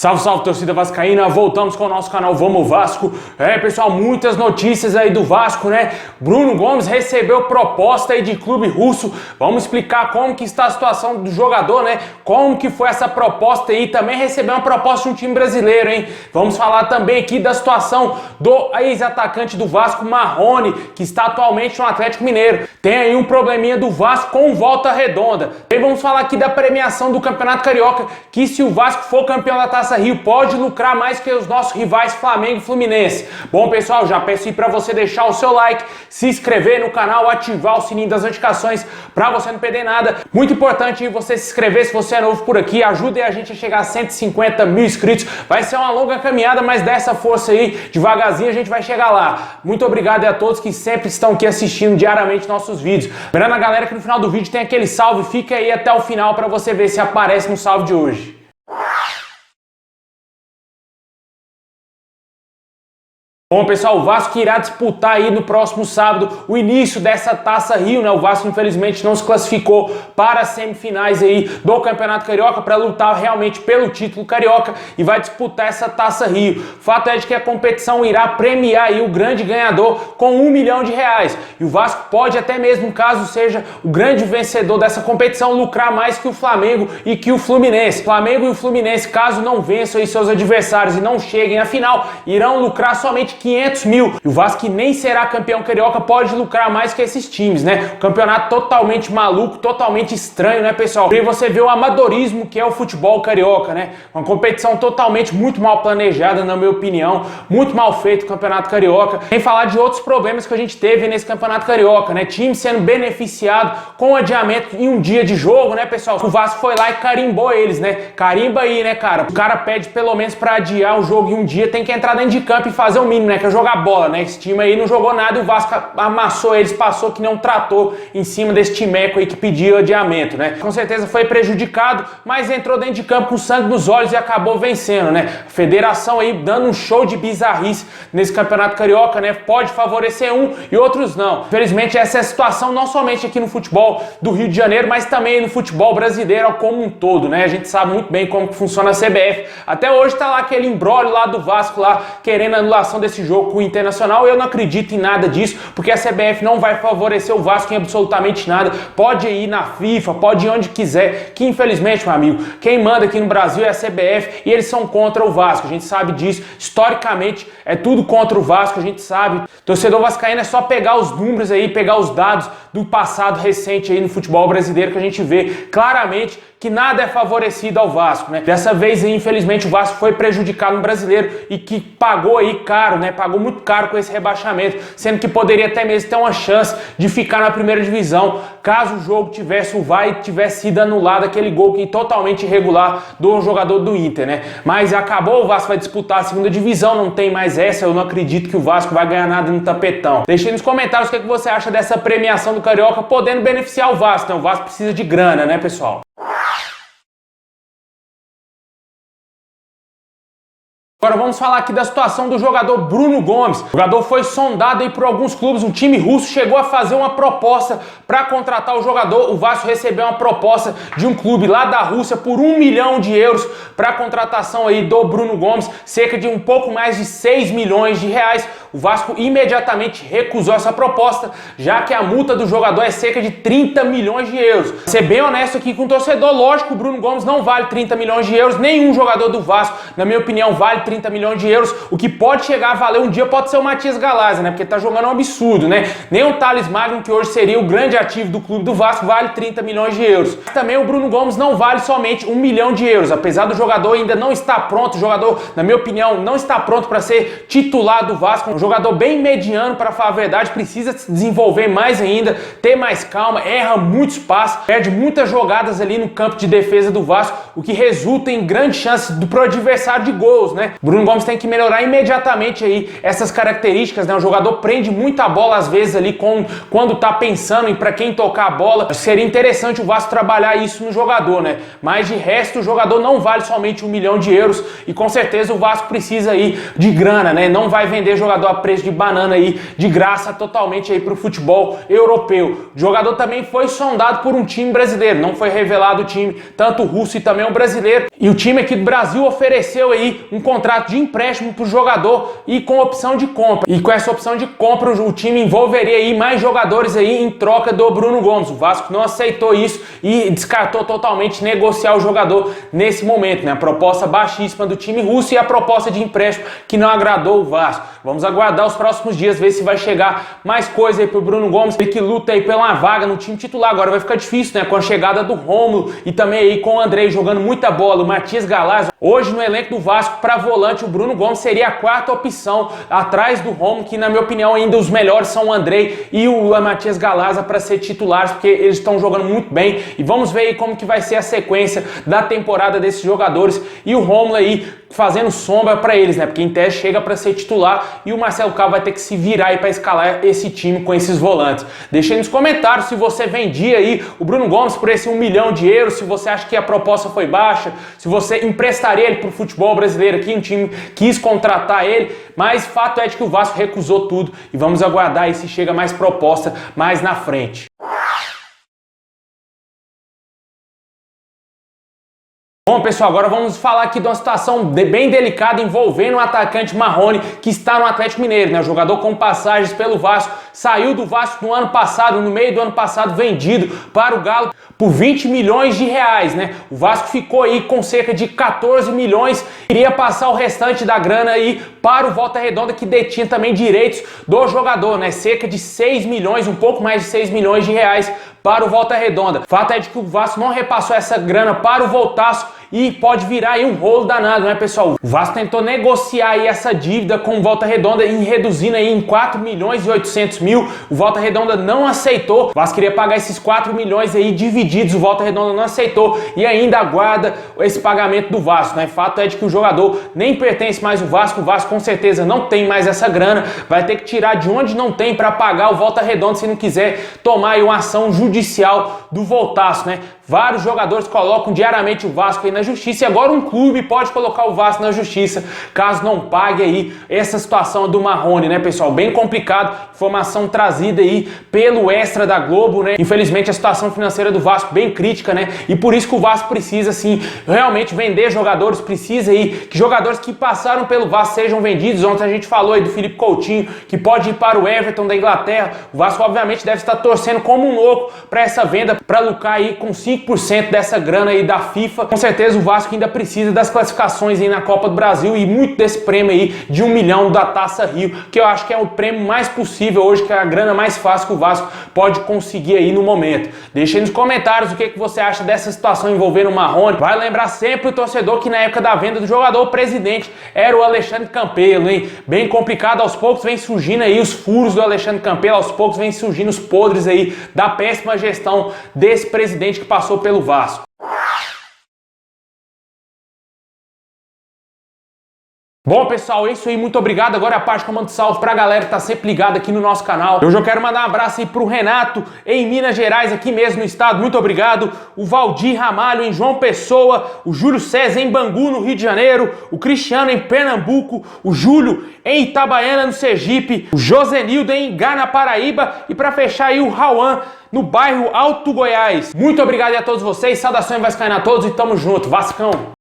Salve, salve, torcida vascaína, voltamos com o nosso canal Vamos Vasco. Pessoal, muitas notícias aí do Vasco, né? Bruno Gomes recebeu proposta aí de clube russo. Vamos explicar como que está a situação do jogador, né? Como que foi essa proposta aí, também recebeu uma proposta de um time brasileiro, hein? Vamos falar também aqui da situação do ex-atacante do Vasco, Marrone, que está atualmente no Atlético Mineiro. Tem aí um probleminha do Vasco com Volta Redonda. Também vamos falar aqui da premiação do Campeonato Carioca, que se o Vasco for campeão da Taça Rio pode lucrar mais que os nossos rivais Flamengo e Fluminense. Bom, pessoal, já peço aí para você deixar o seu like, se inscrever no canal, ativar o sininho das notificações para você não perder nada. Muito importante aí você se inscrever se você é novo por aqui, ajude a gente a chegar a 150 mil inscritos. Vai ser uma longa caminhada, mas dessa força aí, devagarzinho a gente vai chegar lá. Muito obrigado a todos que sempre estão aqui assistindo diariamente nossos vídeos. Lembrando a galera que no final do vídeo tem aquele salve, fica aí até o final para você ver se aparece no salve de hoje. Bom, pessoal, o Vasco irá disputar aí no próximo sábado o início dessa Taça Rio, né? O Vasco, infelizmente, não se classificou para as semifinais aí do Campeonato Carioca para lutar realmente pelo título carioca e vai disputar essa Taça Rio. O fato é de que a competição irá premiar aí o grande ganhador com R$1 milhão. E o Vasco pode até mesmo, caso seja o grande vencedor dessa competição, lucrar mais que o Flamengo e que o Fluminense. O Flamengo e o Fluminense, caso não vençam aí seus adversários e não cheguem à final, irão lucrar somente 500 mil. E o Vasco, que nem será campeão carioca, pode lucrar mais que esses times, né? O campeonato totalmente maluco, totalmente estranho, né, pessoal? E você vê o amadorismo que é o futebol carioca, né? Uma competição totalmente muito mal planejada, na minha opinião. Muito mal feito o campeonato carioca. Sem falar de outros problemas que a gente teve nesse campeonato carioca, né? Time sendo beneficiado com adiamento em um dia de jogo, né, pessoal? O Vasco foi lá e carimbou eles, né? Carimba aí, né, cara? O cara pede pelo menos pra adiar o jogo em um dia, tem que entrar dentro de campo e fazer o mínimo, né, que é jogar bola, né? Esse time aí não jogou nada e o Vasco amassou eles, passou que nem um trator em cima desse timeco aí que pediu adiamento, né? Com certeza foi prejudicado, mas entrou dentro de campo com sangue nos olhos e acabou vencendo, né? A federação aí dando um show de bizarrice nesse campeonato carioca, né? Pode favorecer um e outros não. Infelizmente essa é a situação não somente aqui no futebol do Rio de Janeiro, mas também no futebol brasileiro como um todo, né? A gente sabe muito bem como que funciona a CBF. Até hoje tá lá aquele imbróglio lá do Vasco lá, querendo a anulação desse jogo com o Internacional. Eu não acredito em nada disso, porque a CBF não vai favorecer o Vasco em absolutamente nada. Pode ir na FIFA, pode ir onde quiser, que infelizmente, meu amigo, quem manda aqui no Brasil é a CBF e eles são contra o Vasco. A gente sabe disso, historicamente é tudo contra o Vasco, a gente sabe. Torcedor vascaíno é só pegar os números aí, pegar os dados do passado recente aí no futebol brasileiro que a gente vê claramente que nada é favorecido ao Vasco, né? Dessa vez, infelizmente, o Vasco foi prejudicado no Brasileiro e que pagou aí caro, né? Pagou muito caro com esse rebaixamento, sendo que poderia até mesmo ter uma chance de ficar na primeira divisão, caso o jogo tivesse o VAR e tivesse sido anulado aquele gol que totalmente irregular do jogador do Inter, né? Mas acabou, o Vasco vai disputar a segunda divisão, não tem mais essa, eu não acredito que o Vasco vai ganhar nada no tapetão. Deixe aí nos comentários o que você acha dessa premiação do Carioca podendo beneficiar o Vasco, né? O Vasco precisa de grana, né, pessoal? Agora vamos falar aqui da situação do jogador Bruno Gomes. O jogador foi sondado aí por alguns clubes, um time russo chegou a fazer uma proposta para contratar o jogador. O Vasco recebeu uma proposta de um clube lá da Rússia por R$1 milhão para a contratação aí do Bruno Gomes, cerca de um pouco mais de 6 milhões de reais. O Vasco imediatamente recusou essa proposta, já que a multa do jogador é cerca de 30 milhões de euros. Pra ser bem honesto aqui com o torcedor, lógico, o Bruno Gomes não vale 30 milhões de euros, nenhum jogador do Vasco, na minha opinião, vale 30 milhões de euros. O que pode chegar a valer um dia pode ser o Matias Galazzi, né? Porque tá jogando um absurdo, né? Nem o Thales Magno, que hoje seria o grande ativo do clube do Vasco, vale 30 milhões de euros. Também o Bruno Gomes não vale somente R$1 milhão, apesar do jogador ainda não estar pronto. O jogador, na minha opinião, não está pronto para ser titular do Vasco. Um jogador bem mediano, para falar a verdade, precisa se desenvolver mais ainda, ter mais calma, erra muitos passes, perde muitas jogadas ali no campo de defesa do Vasco, o que resulta em grandes chances pro adversário de gols, né? Bruno Gomes tem que melhorar imediatamente aí essas características, né? O jogador prende muita bola às vezes ali quando tá pensando em para quem tocar a bola. Seria interessante o Vasco trabalhar isso no jogador, né? Mas de resto o jogador não vale somente R$1 milhão e com certeza o Vasco precisa aí de grana, né? Não vai vender jogador a preço de banana aí, de graça totalmente aí pro futebol europeu. O jogador também foi sondado por um time brasileiro, não foi revelado o time, tanto o russo e também o brasileiro. E o time aqui do Brasil ofereceu aí um contrato de empréstimo pro jogador e com opção de compra. E com essa opção de compra o time envolveria aí mais jogadores aí em troca do Bruno Gomes. O Vasco não aceitou isso e descartou totalmente negociar o jogador nesse momento, né? A proposta baixíssima do time russo e a proposta de empréstimo que não agradou o Vasco. Vamos aguardar os próximos dias, ver se vai chegar mais coisa aí pro Bruno Gomes, ele que luta aí pela vaga no time titular. Agora vai ficar difícil, né? Com a chegada do Rômulo e também aí com o Andrei jogando muita bola, o Matias Galaz. Hoje no elenco do Vasco, para volante, o Bruno Gomes seria a quarta opção, atrás do Rômulo, que na minha opinião ainda os melhores são o Andrei e o Matias Galaza para ser titulares, porque eles estão jogando muito bem. E vamos ver aí como que vai ser a sequência da temporada desses jogadores e o Rômulo aí fazendo sombra para eles, né? Porque em teste chega para ser titular e o Marcelo Cabo vai ter que se virar aí para escalar esse time com esses volantes. Deixa aí nos comentários se você vendia aí o Bruno Gomes por esse 1 milhão de euros, se você acha que a proposta foi baixa, se você emprestaria ele para o futebol brasileiro aqui, um time quis contratar ele, mas fato é de que o Vasco recusou tudo e vamos aguardar aí se chega mais proposta mais na frente. Bom, pessoal, agora vamos falar aqui de uma situação bem delicada envolvendo o atacante Marrone, que está no Atlético Mineiro, né? O jogador com passagens pelo Vasco, saiu do Vasco no ano passado, no meio do ano passado, vendido para o Galo por 20 milhões de reais, né? O Vasco ficou aí com cerca de 14 milhões, iria passar o restante da grana aí para o Volta Redonda, que detinha também direitos do jogador, né? Cerca de 6 milhões, um pouco mais de 6 milhões de reais para o Volta Redonda. Fato é de que o Vasco não repassou essa grana para o Voltaço e pode virar aí um rolo danado, né, pessoal? O Vasco tentou negociar aí essa dívida com o Volta Redonda e reduzindo aí em 4 milhões e 800 mil. O Volta Redonda não aceitou. O Vasco queria pagar esses 4 milhões aí divididos. O Volta Redonda não aceitou e ainda aguarda esse pagamento do Vasco, né? Fato é de que o jogador nem pertence mais ao Vasco. O Vasco com certeza não tem mais essa grana. Vai ter que tirar de onde não tem para pagar o Volta Redonda se não quiser tomar aí uma ação judicial do Voltaço, né? Vários jogadores colocam diariamente o Vasco aí na justiça e agora um clube pode colocar o Vasco na justiça caso não pague aí essa situação do Marrone, né, pessoal? Bem complicado, informação trazida aí pelo Extra da Globo, né? Infelizmente a situação financeira do Vasco bem crítica, né? E por isso que o Vasco precisa, assim, realmente vender jogadores, precisa aí que jogadores que passaram pelo Vasco sejam vendidos. Ontem a gente falou aí do Felipe Coutinho, que pode ir para o Everton da Inglaterra. O Vasco obviamente deve estar torcendo como um louco para essa venda, para lucrar aí com 5% dessa grana aí da FIFA. Com certeza o Vasco ainda precisa das classificações aí na Copa do Brasil e muito desse prêmio aí de 1 milhão da Taça Rio, que eu acho que é o prêmio mais possível hoje, que é a grana mais fácil que o Vasco pode conseguir aí no momento. Deixa aí nos comentários o que você acha dessa situação envolvendo o Marrone. Vai lembrar sempre o torcedor que na época da venda do jogador, o presidente era o Alexandre Campelo, hein? Bem complicado, aos poucos vem surgindo aí os furos do Alexandre Campelo, aos poucos vem surgindo os podres aí da péssima gestão desse presidente que passou pelo Vasco. Bom, pessoal, é isso aí, muito obrigado. Agora é a parte que eu mando salve pra galera que tá sempre ligada aqui no nosso canal. Eu já quero mandar um abraço aí pro Renato, em Minas Gerais, aqui mesmo no estado, muito obrigado. O Valdir Ramalho, em João Pessoa. O Júlio César, em Bangu, no Rio de Janeiro. O Cristiano, em Pernambuco. O Júlio, em Itabaiana, no Sergipe. O Josenildo, em Ingá, na Paraíba. E pra fechar aí, o Rauan, no bairro Alto Goiás. Muito obrigado a todos vocês, saudações vascaínas a todos e tamo junto, Vascão!